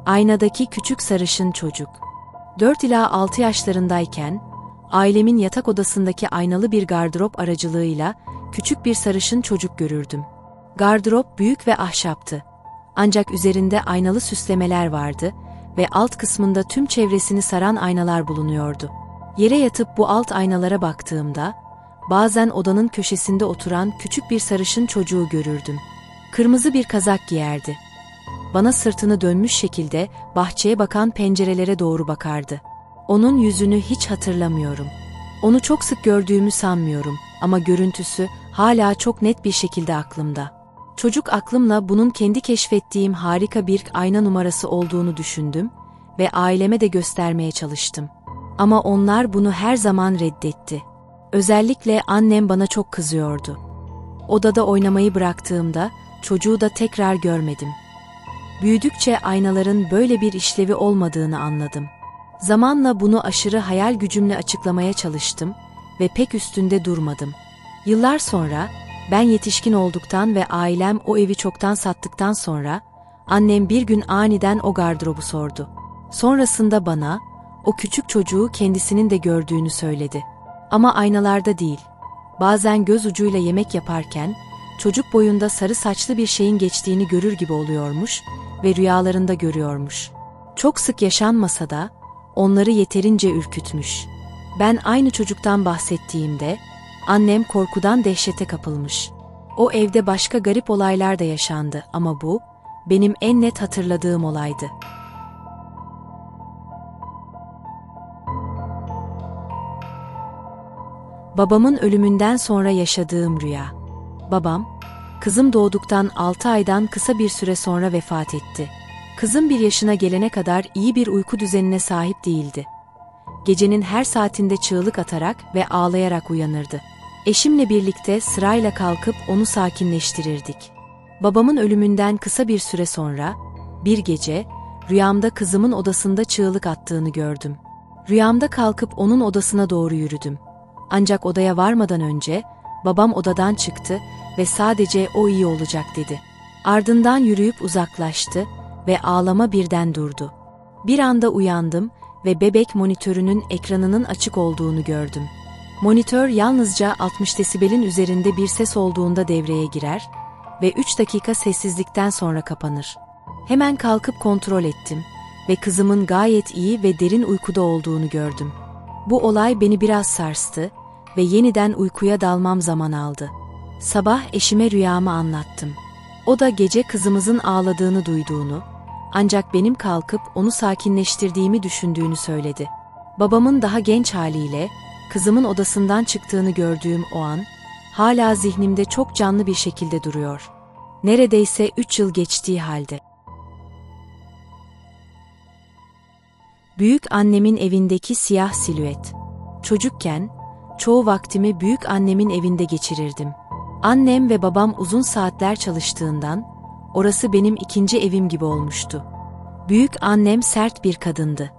Aynadaki küçük sarışın çocuk. 4 ila 6 yaşlarındayken, ailemin yatak odasındaki aynalı bir gardırop aracılığıyla küçük bir sarışın çocuk görürdüm. Gardırop büyük ve ahşaptı. Ancak üzerinde aynalı süslemeler vardı ve alt kısmında tüm çevresini saran aynalar bulunuyordu. Yere yatıp bu alt aynalara baktığımda, bazen odanın köşesinde oturan küçük bir sarışın çocuğu görürdüm. Kırmızı bir kazak giyerdi. Bana sırtını dönmüş şekilde bahçeye bakan pencerelere doğru bakardı. Onun yüzünü hiç hatırlamıyorum. Onu çok sık gördüğümü sanmıyorum ama görüntüsü hala çok net bir şekilde aklımda. Çocuk aklımla bunun kendi keşfettiğim harika bir ayna numarası olduğunu düşündüm ve aileme de göstermeye çalıştım. Ama onlar bunu her zaman reddetti. Özellikle annem bana çok kızıyordu. Odada oynamayı bıraktığımda çocuğu da tekrar görmedim. Büyüdükçe aynaların böyle bir işlevi olmadığını anladım. Zamanla bunu aşırı hayal gücümle açıklamaya çalıştım ve pek üstünde durmadım. Yıllar sonra, ben yetişkin olduktan ve ailem o evi çoktan sattıktan sonra, annem bir gün aniden o gardırobu sordu. Sonrasında bana, o küçük çocuğu kendisinin de gördüğünü söyledi. Ama aynalarda değil. Bazen göz ucuyla yemek yaparken, çocuk boyunda sarı saçlı bir şeyin geçtiğini görür gibi oluyormuş ve rüyalarında görüyormuş. Çok sık yaşanmasa da, onları yeterince ürkütmüş. Ben aynı çocuktan bahsettiğimde, annem korkudan dehşete kapılmış. O evde başka garip olaylar da yaşandı ama bu, benim en net hatırladığım olaydı. Babamın ölümünden sonra yaşadığım rüya. Babam, kızım doğduktan 6 aydan kısa bir süre sonra vefat etti. Kızım 1 yaşına gelene kadar iyi bir uyku düzenine sahip değildi. Gecenin her saatinde çığlık atarak ve ağlayarak uyanırdı. Eşimle birlikte sırayla kalkıp onu sakinleştirirdik. Babamın ölümünden kısa bir süre sonra, bir gece, rüyamda kızımın odasında çığlık attığını gördüm. Rüyamda kalkıp onun odasına doğru yürüdüm. Ancak odaya varmadan önce, babam odadan çıktı ve sadece o iyi olacak dedi. Ardından yürüyüp uzaklaştı ve ağlama birden durdu. Bir anda uyandım ve bebek monitörünün ekranının açık olduğunu gördüm. Monitör yalnızca 60 desibelin üzerinde bir ses olduğunda devreye girer ve 3 dakika sessizlikten sonra kapanır. Hemen kalkıp kontrol ettim ve kızımın gayet iyi ve derin uykuda olduğunu gördüm. Bu olay beni biraz sarstı ve yeniden uykuya dalmam zaman aldı. Sabah eşime rüyamı anlattım. O da gece kızımızın ağladığını duyduğunu, ancak benim kalkıp onu sakinleştirdiğimi düşündüğünü söyledi. Babamın daha genç haliyle kızımın odasından çıktığını gördüğüm o an, hala zihnimde çok canlı bir şekilde duruyor. Neredeyse 3 yıl geçtiği halde. Büyük annemin evindeki siyah silüet. Çocukken, çoğu vaktimi büyük annemin evinde geçirirdim. Annem ve babam uzun saatler çalıştığından, orası benim ikinci evim gibi olmuştu. Büyük annem sert bir kadındı.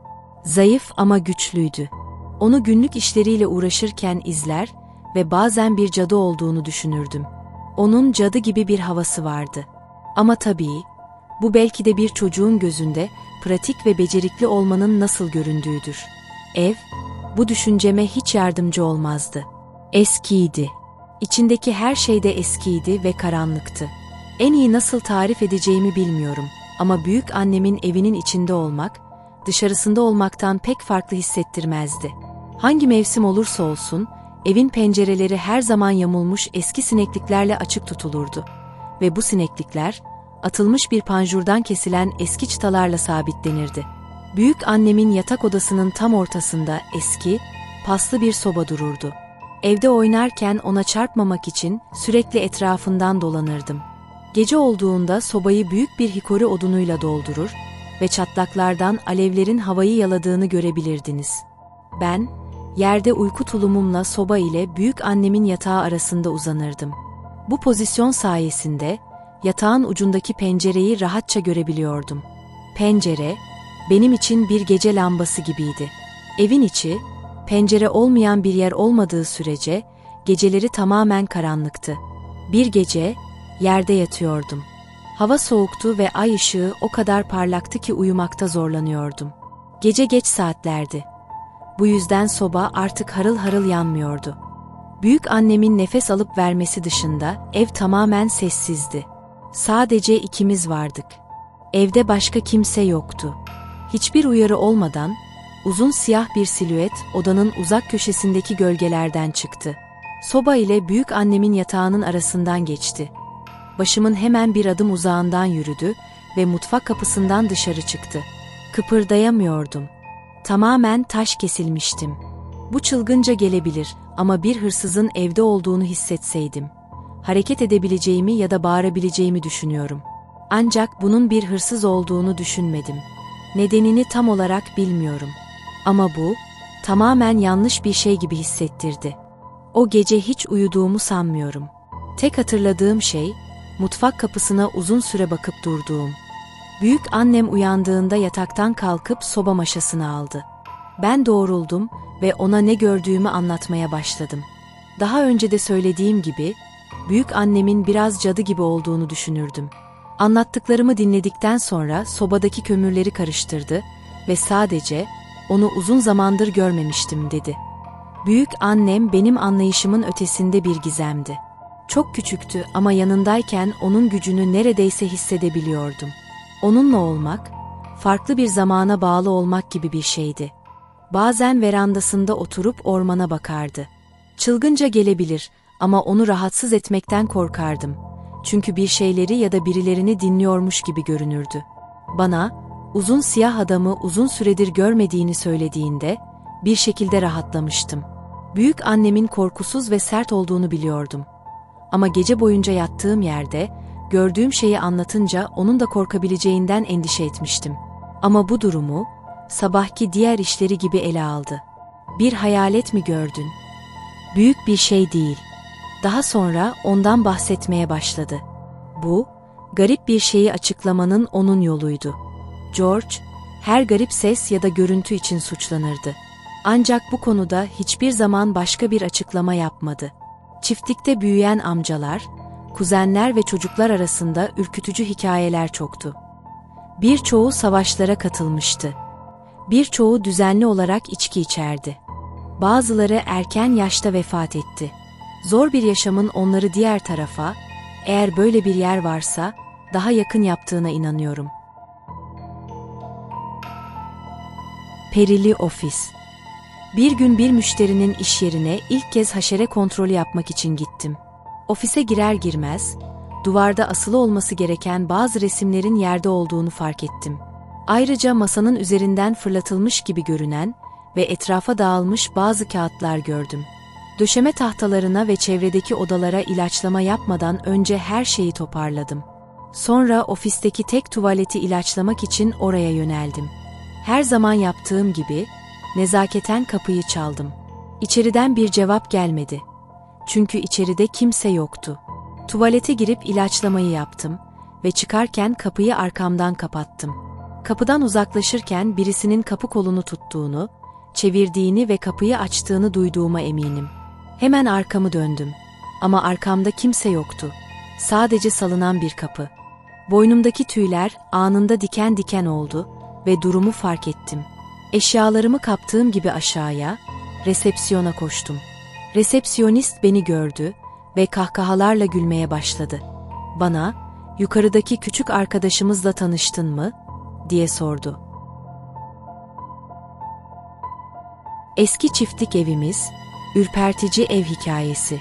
Zayıf ama güçlüydü. Onu günlük işleriyle uğraşırken izler ve bazen bir cadı olduğunu düşünürdüm. Onun cadı gibi bir havası vardı. Ama tabii, bu belki de bir çocuğun gözünde pratik ve becerikli olmanın nasıl göründüğüdür. Ev, bu düşünceme hiç yardımcı olmazdı. Eskiydi. İçindeki her şey de eskiydi ve karanlıktı. En iyi nasıl tarif edeceğimi bilmiyorum ama büyük annemin evinin içinde olmak, dışarısında olmaktan pek farklı hissettirmezdi. Hangi mevsim olursa olsun, evin pencereleri her zaman yamulmuş eski sinekliklerle açık tutulurdu. Ve bu sineklikler, atılmış bir panjurdan kesilen eski çıtalarla sabitlenirdi. Büyük annemin yatak odasının tam ortasında eski, paslı bir soba dururdu. Evde oynarken ona çarpmamak için sürekli etrafından dolanırdım. Gece olduğunda sobayı büyük bir hikori odunuyla doldurur ve çatlaklardan alevlerin havayı yaladığını görebilirdiniz. Ben, yerde uyku tulumumla soba ile büyük annemin yatağı arasında uzanırdım. Bu pozisyon sayesinde yatağın ucundaki pencereyi rahatça görebiliyordum. Pencere, benim için bir gece lambası gibiydi. Evin içi, pencere olmayan bir yer olmadığı sürece geceleri tamamen karanlıktı. Bir gece yerde yatıyordum. Hava soğuktu ve ay ışığı o kadar parlaktı ki uyumakta zorlanıyordum. Gece geç saatlerdi. Bu yüzden soba artık harıl harıl yanmıyordu. Büyük annemin nefes alıp vermesi dışında ev tamamen sessizdi. Sadece ikimiz vardık. Evde başka kimse yoktu. Hiçbir uyarı olmadan uzun siyah bir silüet odanın uzak köşesindeki gölgelerden çıktı. Soba ile büyük annemin yatağının arasından geçti. Başımın hemen bir adım uzağından yürüdü ve mutfak kapısından dışarı çıktı. Kıpırdayamıyordum. Tamamen taş kesilmiştim. Bu çılgınca gelebilir ama bir hırsızın evde olduğunu hissetseydim, hareket edebileceğimi ya da bağırabileceğimi düşünüyorum. Ancak bunun bir hırsız olduğunu düşünmedim. Nedenini tam olarak bilmiyorum. Ama bu, tamamen yanlış bir şey gibi hissettirdi. O gece hiç uyuduğumu sanmıyorum. Tek hatırladığım şey, mutfak kapısına uzun süre bakıp durduğum. Büyük annem uyandığında yataktan kalkıp soba maşasını aldı. Ben doğruldum ve ona ne gördüğümü anlatmaya başladım. Daha önce de söylediğim gibi, büyük annemin biraz cadı gibi olduğunu düşünürdüm. Anlattıklarımı dinledikten sonra sobadaki kömürleri karıştırdı ve sadece "Onu uzun zamandır görmemiştim." dedi. Büyük annem benim anlayışımın ötesinde bir gizemdi. Çok küçüktü ama yanındayken onun gücünü neredeyse hissedebiliyordum. Onunla olmak, farklı bir zamana bağlı olmak gibi bir şeydi. Bazen verandasında oturup ormana bakardı. Çılgınca gelebilir ama onu rahatsız etmekten korkardım. Çünkü bir şeyleri ya da birilerini dinliyormuş gibi görünürdü. Bana, uzun siyah adamı uzun süredir görmediğini söylediğinde, bir şekilde rahatlamıştım. Büyük annemin korkusuz ve sert olduğunu biliyordum. Ama gece boyunca yattığım yerde, gördüğüm şeyi anlatınca onun da korkabileceğinden endişe etmiştim. Ama bu durumu, sabahki diğer işleri gibi ele aldı. "Bir hayalet mi gördün?" "Büyük bir şey değil." Daha sonra ondan bahsetmeye başladı. Bu, garip bir şeyi açıklamanın onun yoluydu. George, her garip ses ya da görüntü için suçlanırdı. Ancak bu konuda hiçbir zaman başka bir açıklama yapmadı. Çiftlikte büyüyen amcalar, kuzenler ve çocuklar arasında ürkütücü hikayeler çoktu. Birçoğu savaşlara katılmıştı. Birçoğu düzenli olarak içki içerdi. Bazıları erken yaşta vefat etti. Zor bir yaşamın onları diğer tarafa, eğer böyle bir yer varsa, daha yakın yaptığına inanıyorum. Perili ofis. Bir gün bir müşterinin iş yerine ilk kez haşere kontrolü yapmak için gittim. Ofise girer girmez, duvarda asılı olması gereken bazı resimlerin yerde olduğunu fark ettim. Ayrıca masanın üzerinden fırlatılmış gibi görünen ve etrafa dağılmış bazı kağıtlar gördüm. Döşeme tahtalarına ve çevredeki odalara ilaçlama yapmadan önce her şeyi toparladım. Sonra ofisteki tek tuvaleti ilaçlamak için oraya yöneldim. Her zaman yaptığım gibi, nezaketen kapıyı çaldım. İçeriden bir cevap gelmedi. Çünkü içeride kimse yoktu. Tuvalete girip ilaçlamayı yaptım ve çıkarken kapıyı arkamdan kapattım. Kapıdan uzaklaşırken birisinin kapı kolunu tuttuğunu, çevirdiğini ve kapıyı açtığını duyduğuma eminim. Hemen arkamı döndüm. Ama arkamda kimse yoktu. Sadece salınan bir kapı. Boynumdaki tüyler anında diken diken oldu ve durumu fark ettim. Eşyalarımı kaptığım gibi aşağıya, resepsiyona koştum. Resepsiyonist beni gördü ve kahkahalarla gülmeye başladı. Bana, "Yukarıdaki küçük arkadaşımızla tanıştın mı?" diye sordu. Eski çiftlik evimiz, ürpertici ev hikayesi.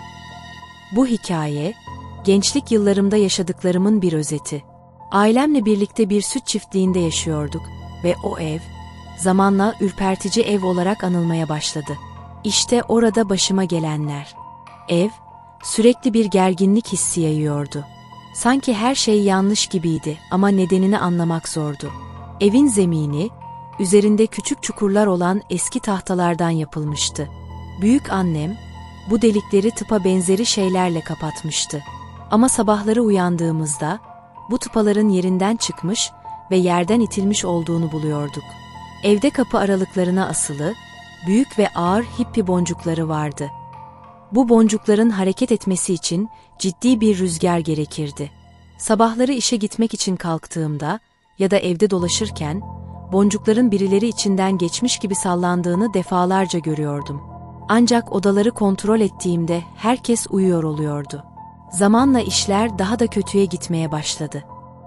Bu hikaye, gençlik yıllarımda yaşadıklarımın bir özeti. Ailemle birlikte bir süt çiftliğinde yaşıyorduk ve o ev, zamanla ürpertici ev olarak anılmaya başladı. İşte orada başıma gelenler. Ev, sürekli bir gerginlik hissi yayıyordu. Sanki her şey yanlış gibiydi ama nedenini anlamak zordu. Evin zemini, üzerinde küçük çukurlar olan eski tahtalardan yapılmıştı. Büyük annem, bu delikleri tıpa benzeri şeylerle kapatmıştı. Ama sabahları uyandığımızda, bu tıpaların yerinden çıkmış ve yerden itilmiş olduğunu buluyorduk. Evde kapı aralıklarına asılı, büyük ve ağır hippi boncukları vardı. Bu boncukların hareket etmesi için ciddi bir rüzgar gerekirdi. Sabahları işe gitmek için kalktığımda ya da evde dolaşırken boncukların birileri içinden geçmiş gibi sallandığını defalarca görüyordum. Ancak odaları kontrol ettiğimde herkes uyuyor oluyordu. Zamanla işler daha da kötüye gitmeye başladı.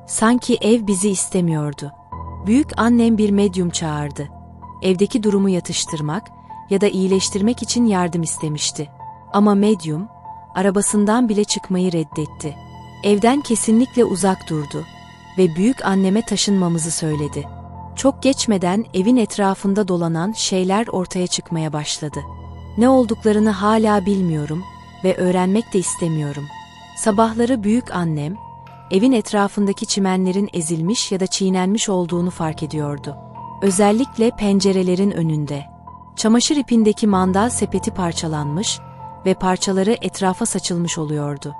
Sanki ev bizi istemiyordu. Büyük annem bir medyum çağırdı. Evdeki durumu yatıştırmak ya da iyileştirmek için yardım istemişti. Ama medyum, arabasından bile çıkmayı reddetti. Evden kesinlikle uzak durdu ve büyük anneme taşınmamızı söyledi. Çok geçmeden evin etrafında dolanan şeyler ortaya çıkmaya başladı. Ne olduklarını hala bilmiyorum ve öğrenmek de istemiyorum. Sabahları büyük annem, evin etrafındaki çimenlerin ezilmiş ya da çiğnenmiş olduğunu fark ediyordu. Özellikle pencerelerin önünde. Çamaşır ipindeki mandal sepeti parçalanmış ve parçaları etrafa saçılmış oluyordu.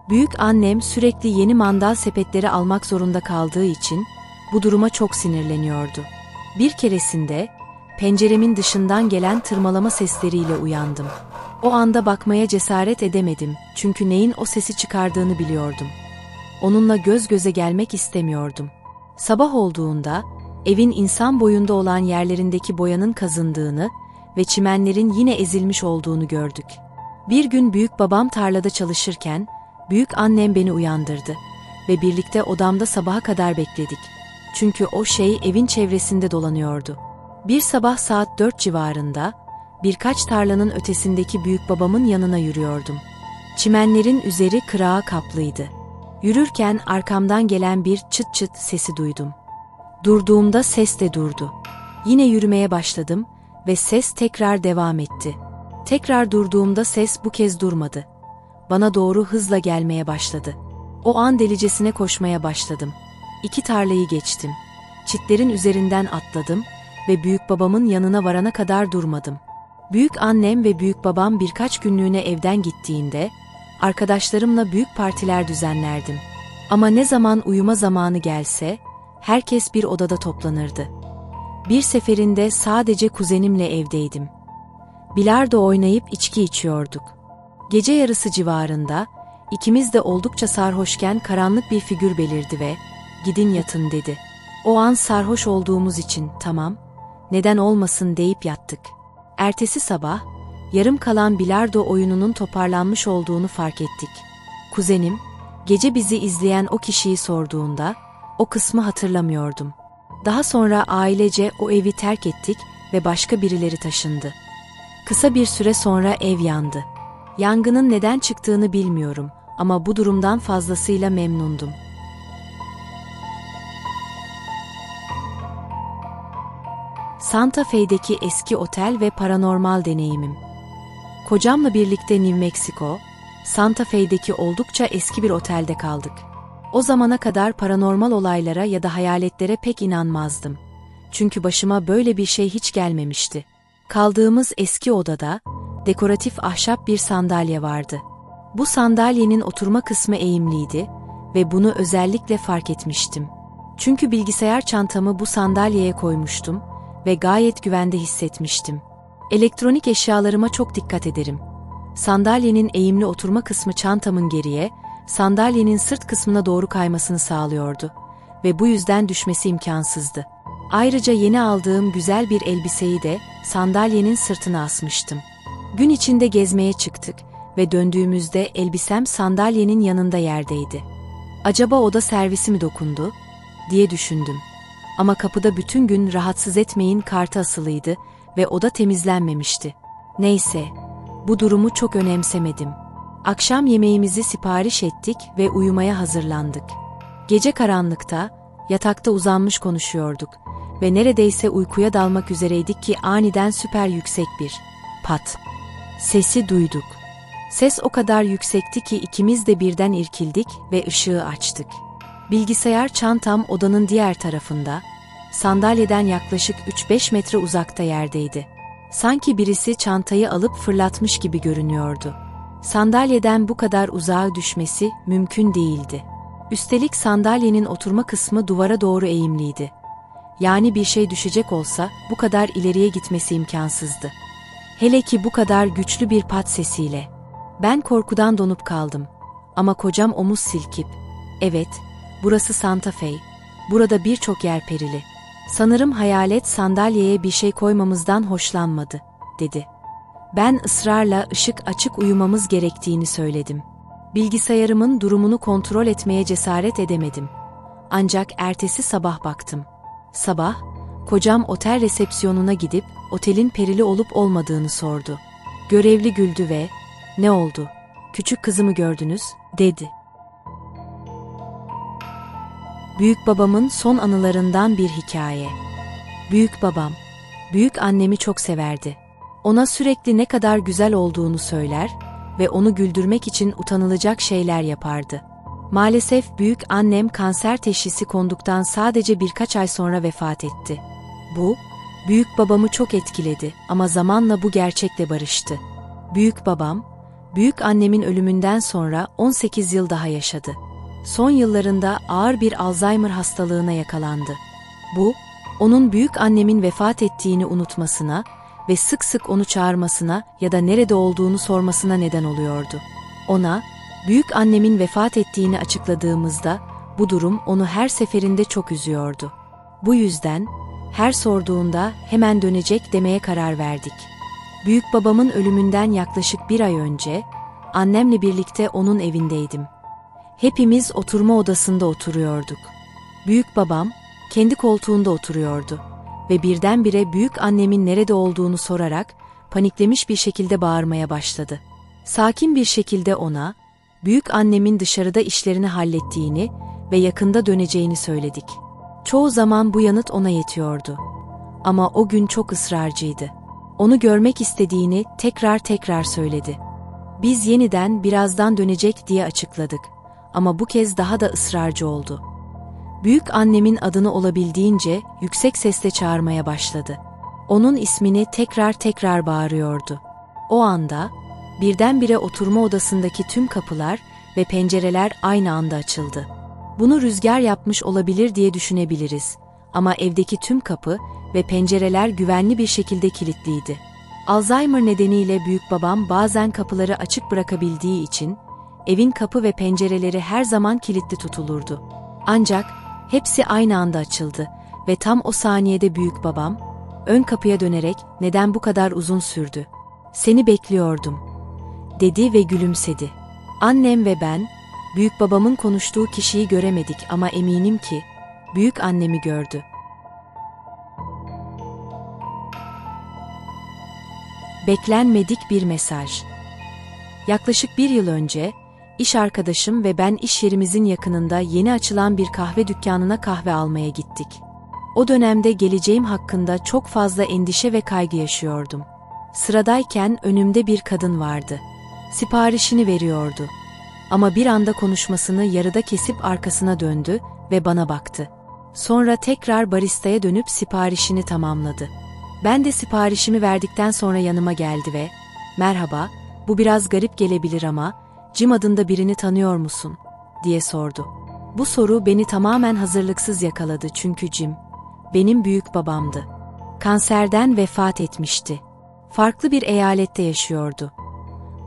Büyük annem sürekli yeni mandal sepetleri almak zorunda kaldığı için bu duruma çok sinirleniyordu. Bir keresinde penceremin dışından gelen tırmalama sesleriyle uyandım. O anda bakmaya cesaret edemedim çünkü neyin o sesi çıkardığını biliyordum. Onunla göz göze gelmek istemiyordum. Sabah olduğunda evin insan boyunda olan yerlerindeki boyanın kazındığını ve çimenlerin yine ezilmiş olduğunu gördük. Bir gün büyük babam tarlada çalışırken büyük annem beni uyandırdı ve birlikte odamda sabaha kadar bekledik. Çünkü o şey evin çevresinde dolanıyordu. Bir sabah saat 4 civarında birkaç tarlanın ötesindeki büyük babamın yanına yürüyordum. Çimenlerin üzeri kırağa kaplıydı. Yürürken arkamdan gelen bir çıt çıt sesi duydum. Durduğumda ses de durdu. Yine yürümeye başladım ve ses tekrar devam etti. Tekrar durduğumda ses bu kez durmadı. Bana doğru hızla gelmeye başladı. O an delicesine koşmaya başladım. 2 tarlayı geçtim. Çitlerin üzerinden atladım ve büyük babamın yanına varana kadar durmadım. Büyük annem ve büyük babam birkaç günlüğüne evden gittiğinde arkadaşlarımla büyük partiler düzenlerdim. Ama ne zaman uyuma zamanı gelse herkes bir odada toplanırdı. Bir seferinde sadece kuzenimle evdeydim. Bilardo oynayıp içki içiyorduk. Gece yarısı civarında ikimiz de oldukça sarhoşken karanlık bir figür belirdi ve "Gidin yatın" dedi. O an sarhoş olduğumuz için "Tamam, neden olmasın" deyip yattık. Ertesi sabah yarım kalan bilardo oyununun toparlanmış olduğunu fark ettik. Kuzenim, gece bizi izleyen o kişiyi sorduğunda o kısmı hatırlamıyordum. Daha sonra ailece o evi terk ettik ve başka birileri taşındı. Kısa bir süre sonra ev yandı. Yangının neden çıktığını bilmiyorum ama bu durumdan fazlasıyla memnundum. Santa Fe'deki eski otel ve paranormal deneyimim. Kocamla birlikte New Mexico, Santa Fe'deki oldukça eski bir otelde kaldık. O zamana kadar paranormal olaylara ya da hayaletlere pek inanmazdım. Çünkü başıma böyle bir şey hiç gelmemişti. Kaldığımız eski odada dekoratif ahşap bir sandalye vardı. Bu sandalyenin oturma kısmı eğimliydi ve bunu özellikle fark etmiştim. Çünkü bilgisayar çantamı bu sandalyeye koymuştum ve gayet güvende hissetmiştim. Elektronik eşyalarıma çok dikkat ederim. Sandalyenin eğimli oturma kısmı çantamın geriye, sandalyenin sırt kısmına doğru kaymasını sağlıyordu ve bu yüzden düşmesi imkansızdı. Ayrıca yeni aldığım güzel bir elbiseyi de sandalyenin sırtına asmıştım. Gün içinde gezmeye çıktık ve döndüğümüzde elbisem sandalyenin yanında yerdeydi. Acaba oda servisi mi dokundu diye düşündüm. Ama kapıda bütün gün "Rahatsız etmeyin" kartı asılıydı ve oda temizlenmemişti. Neyse, bu durumu çok önemsemedim. Akşam yemeğimizi sipariş ettik ve uyumaya hazırlandık. Gece karanlıkta, yatakta uzanmış konuşuyorduk ve neredeyse uykuya dalmak üzereydik ki aniden süper yüksek bir pat sesi duyduk. Ses o kadar yüksekti ki ikimiz de birden irkildik ve ışığı açtık. Bilgisayar çantam odanın diğer tarafında, sandalyeden yaklaşık 3-5 metre uzakta yerdeydi. Sanki birisi çantayı alıp fırlatmış gibi görünüyordu. Sandalyeden bu kadar uzağa düşmesi mümkün değildi. Üstelik sandalyenin oturma kısmı duvara doğru eğimliydi. Yani bir şey düşecek olsa bu kadar ileriye gitmesi imkansızdı. Hele ki bu kadar güçlü bir pat sesiyle. Ben korkudan donup kaldım. Ama kocam omuz silkip Evet, burası Santa Fe. Burada birçok yer perili. Sanırım hayalet sandalyeye bir şey koymamızdan hoşlanmadı, dedi. Ben ısrarla ışık açık uyumamız gerektiğini söyledim. Bilgisayarımın durumunu kontrol etmeye cesaret edemedim. Ancak ertesi sabah baktım. Sabah, kocam otel resepsiyonuna gidip otelin perili olup olmadığını sordu. Görevli güldü ve "Ne oldu? Küçük kızımı gördünüz?" dedi. Büyük babamın son anılarından bir hikaye. Büyük babam, büyük annemi çok severdi. Ona sürekli ne kadar güzel olduğunu söyler ve onu güldürmek için utanılacak şeyler yapardı. Maalesef büyük annem kanser teşhisi konduktan sadece birkaç ay sonra vefat etti. Bu, büyük babamı çok etkiledi ama zamanla bu gerçekle barıştı. Büyük babam, büyük annemin ölümünden sonra 18 yıl daha yaşadı. Son yıllarında ağır bir Alzheimer hastalığına yakalandı. Bu, onun büyük annemin vefat ettiğini unutmasına ve sık sık onu çağırmasına ya da nerede olduğunu sormasına neden oluyordu. Ona, büyük annemin vefat ettiğini açıkladığımızda bu durum onu her seferinde çok üzüyordu. Bu yüzden her sorduğunda hemen dönecek demeye karar verdik. Büyük babamın ölümünden yaklaşık bir ay önce annemle birlikte onun evindeydim. Hepimiz oturma odasında oturuyorduk. Büyük babam kendi koltuğunda oturuyordu ve birdenbire büyük annemin nerede olduğunu sorarak paniklemiş bir şekilde bağırmaya başladı. Sakin bir şekilde ona, büyük annemin dışarıda işlerini hallettiğini ve yakında döneceğini söyledik. Çoğu zaman bu yanıt ona yetiyordu. Ama o gün çok ısrarcıydı. Onu görmek istediğini tekrar söyledi. Biz yeniden birazdan dönecek diye açıkladık. Ama bu kez daha da ısrarcı oldu. Büyük annemin adını olabildiğince yüksek sesle çağırmaya başladı. Onun ismini tekrar bağırıyordu. O anda birdenbire oturma odasındaki tüm kapılar ve pencereler aynı anda açıldı. Bunu rüzgar yapmış olabilir diye düşünebiliriz. Ama evdeki tüm kapı ve pencereler güvenli bir şekilde kilitliydi. Alzheimer nedeniyle büyük babam bazen kapıları açık bırakabildiği için evin kapı ve pencereleri her zaman kilitli tutulurdu. Ancak hepsi aynı anda açıldı ve tam o saniyede büyük babam ön kapıya dönerek "Neden bu kadar uzun sürdü? Seni bekliyordum," dedi ve gülümsedi. Annem ve ben büyük babamın konuştuğu kişiyi göremedik ama eminim ki büyük annemi gördü. Beklenmedik bir mesaj. Yaklaşık bir yıl önce İş arkadaşım ve ben iş yerimizin yakınında yeni açılan bir kahve dükkanına kahve almaya gittik. O dönemde geleceğim hakkında çok fazla endişe ve kaygı yaşıyordum. Sıradayken önümde bir kadın vardı. Siparişini veriyordu. Ama bir anda konuşmasını yarıda kesip arkasına döndü ve bana baktı. Sonra tekrar baristaya dönüp siparişini tamamladı. Ben de siparişimi verdikten sonra yanıma geldi ve "Merhaba, bu biraz garip gelebilir ama Jim adında birini tanıyor musun?" diye sordu. Bu soru beni tamamen hazırlıksız yakaladı çünkü Jim, benim büyük babamdı. Kanserden vefat etmişti. Farklı bir eyalette yaşıyordu.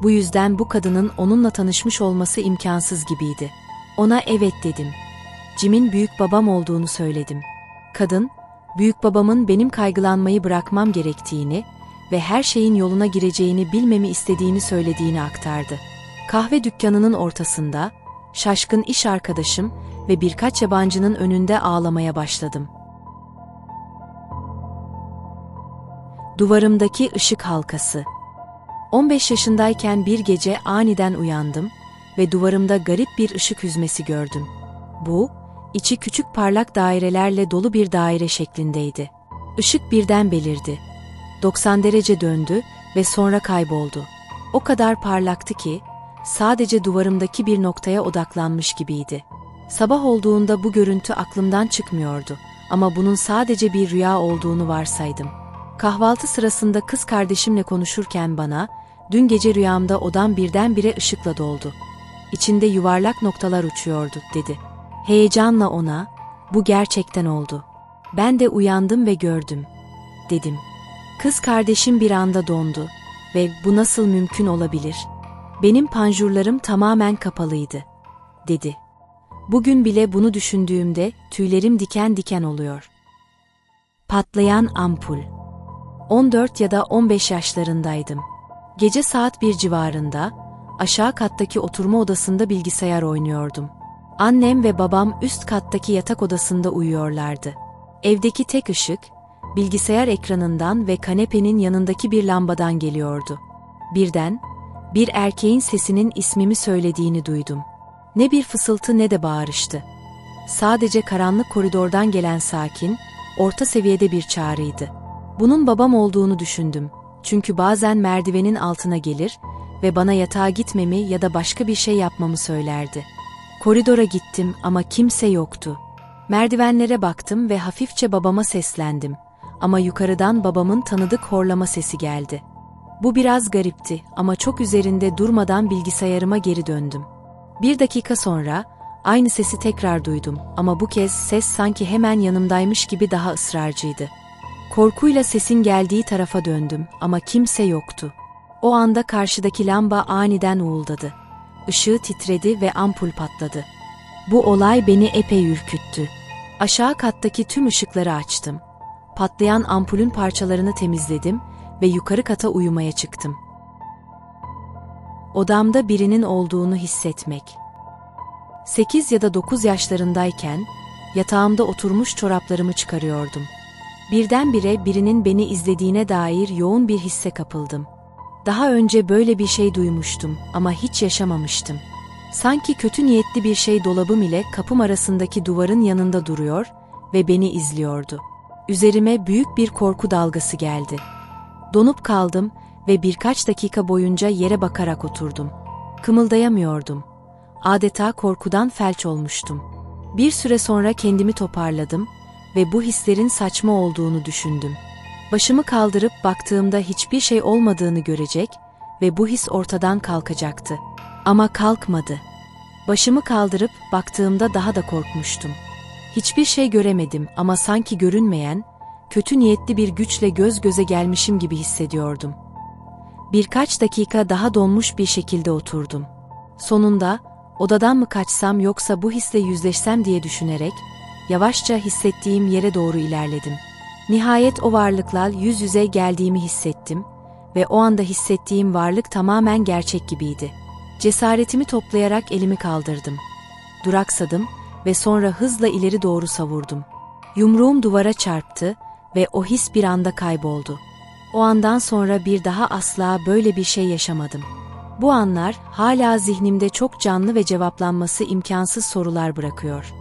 Bu yüzden bu kadının onunla tanışmış olması imkansız gibiydi. Ona evet dedim. Jim'in büyük babam olduğunu söyledim. Kadın, büyük babamın benim kaygılanmayı bırakmam gerektiğini ve her şeyin yoluna gireceğini bilmemi istediğini söylediğini aktardı. Kahve dükkanının ortasında, şaşkın iş arkadaşım ve birkaç yabancının önünde ağlamaya başladım. Duvarımdaki ışık halkası. 15 yaşındayken bir gece aniden uyandım ve duvarımda garip bir ışık hüzmesi gördüm. Bu, içi küçük parlak dairelerle dolu bir daire şeklindeydi. Işık birden belirdi. 90 derece döndü ve sonra kayboldu. O kadar parlaktı ki, sadece duvarımdaki bir noktaya odaklanmış gibiydi. Sabah olduğunda bu görüntü aklımdan çıkmıyordu ama bunun sadece bir rüya olduğunu varsaydım. Kahvaltı sırasında kız kardeşimle konuşurken bana, "Dün gece rüyamda odam birdenbire ışıkla doldu. İçinde yuvarlak noktalar uçuyordu," dedi. Heyecanla ona, "Bu gerçekten oldu. Ben de uyandım ve gördüm," dedim. Kız kardeşim bir anda dondu ve "Bu nasıl mümkün olabilir? Benim panjurlarım tamamen kapalıydı," dedi. Bugün bile bunu düşündüğümde tüylerim diken diken oluyor. Patlayan ampul. 14 ya da 15 yaşlarındaydım. Gece saat 1 civarında, aşağı kattaki oturma odasında bilgisayar oynuyordum. Annem ve babam üst kattaki yatak odasında uyuyorlardı. Evdeki tek ışık, bilgisayar ekranından ve kanepenin yanındaki bir lambadan geliyordu. Birden, bir erkeğin sesinin ismimi söylediğini duydum. Ne bir fısıltı ne de bağırıştı. Sadece karanlık koridordan gelen sakin, orta seviyede bir çağrıydı. Bunun babam olduğunu düşündüm. Çünkü bazen merdivenin altına gelir ve bana yatağa gitmemi ya da başka bir şey yapmamı söylerdi. Koridora gittim ama kimse yoktu. Merdivenlere baktım ve hafifçe babama seslendim. Ama yukarıdan babamın tanıdık horlama sesi geldi. Bu biraz garipti ama çok üzerinde durmadan bilgisayarıma geri döndüm. 1 dakika sonra aynı sesi tekrar duydum ama bu kez ses sanki hemen yanımdaymış gibi daha ısrarcıydı. Korkuyla sesin geldiği tarafa döndüm ama kimse yoktu. O anda karşıdaki lamba aniden uğuldadı. Işığı titredi ve ampul patladı. Bu olay beni epey ürküttü. Aşağı kattaki tüm ışıkları açtım. Patlayan ampulün parçalarını temizledim ve yukarı kata uyumaya çıktım. Odamda birinin olduğunu hissetmek. 8 ya da 9 yaşlarındayken yatağımda oturmuş çoraplarımı çıkarıyordum. Birdenbire birinin beni izlediğine dair yoğun bir hisse kapıldım. Daha önce böyle bir şey duymuştum ama hiç yaşamamıştım. Sanki kötü niyetli bir şey dolabım ile kapım arasındaki duvarın yanında duruyor ve beni izliyordu. Üzerime büyük bir korku dalgası geldi. Donup kaldım ve birkaç dakika boyunca yere bakarak oturdum. Kımıldayamıyordum. Adeta korkudan felç olmuştum. Bir süre sonra kendimi toparladım ve bu hislerin saçma olduğunu düşündüm. Başımı kaldırıp baktığımda hiçbir şey olmadığını görecek ve bu his ortadan kalkacaktı. Ama kalkmadı. Başımı kaldırıp baktığımda daha da korkmuştum. Hiçbir şey göremedim ama sanki görünmeyen, kötü niyetli bir güçle göz göze gelmişim gibi hissediyordum. Birkaç dakika daha donmuş bir şekilde oturdum. Sonunda, odadan mı kaçsam yoksa bu hisle yüzleşsem diye düşünerek, yavaşça hissettiğim yere doğru ilerledim. Nihayet o varlıkla yüz yüze geldiğimi hissettim ve o anda hissettiğim varlık tamamen gerçek gibiydi. Cesaretimi toplayarak elimi kaldırdım. Duraksadım ve sonra hızla ileri doğru savurdum. Yumruğum duvara çarptı ve o his bir anda kayboldu. O andan sonra bir daha asla böyle bir şey yaşamadım. Bu anlar hala zihnimde çok canlı ve cevaplanması imkansız sorular bırakıyor.